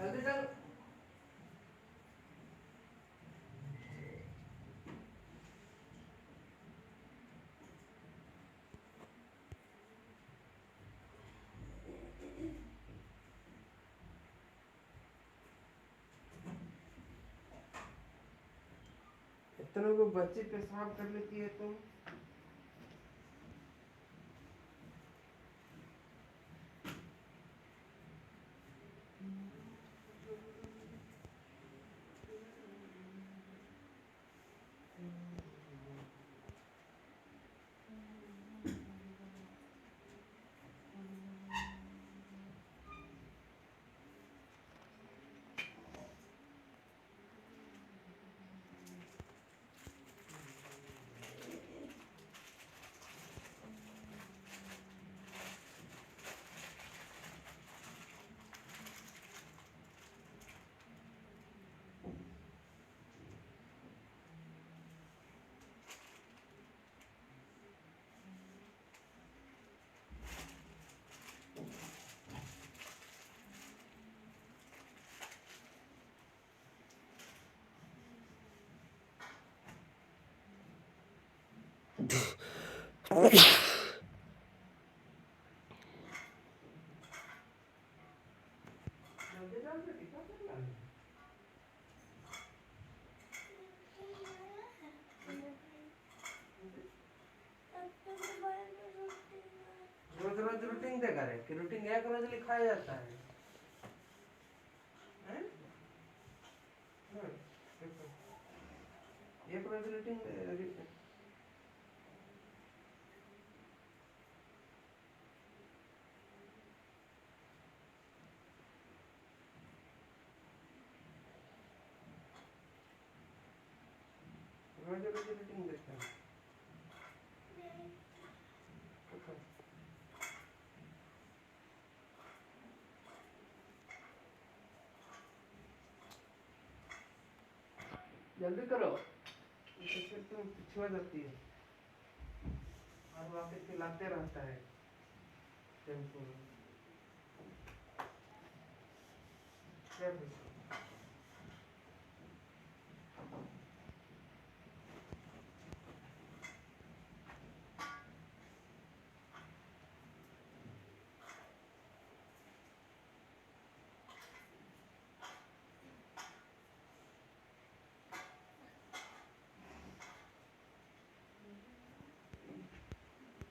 जल्दी चल। इतने को बच्चे पेशाब कर लेती है तुम। रोज रोज रूटीन दे करे कि रूटीन एक रोज लिखाया जाता है। हैं? देखो, एक रोज रूटीन रोज रोज रूटीन देखता है। जल्दी करो, फिर तुम पीछे हो जाती है और वापस खिलाते रहता है टेम्पो में।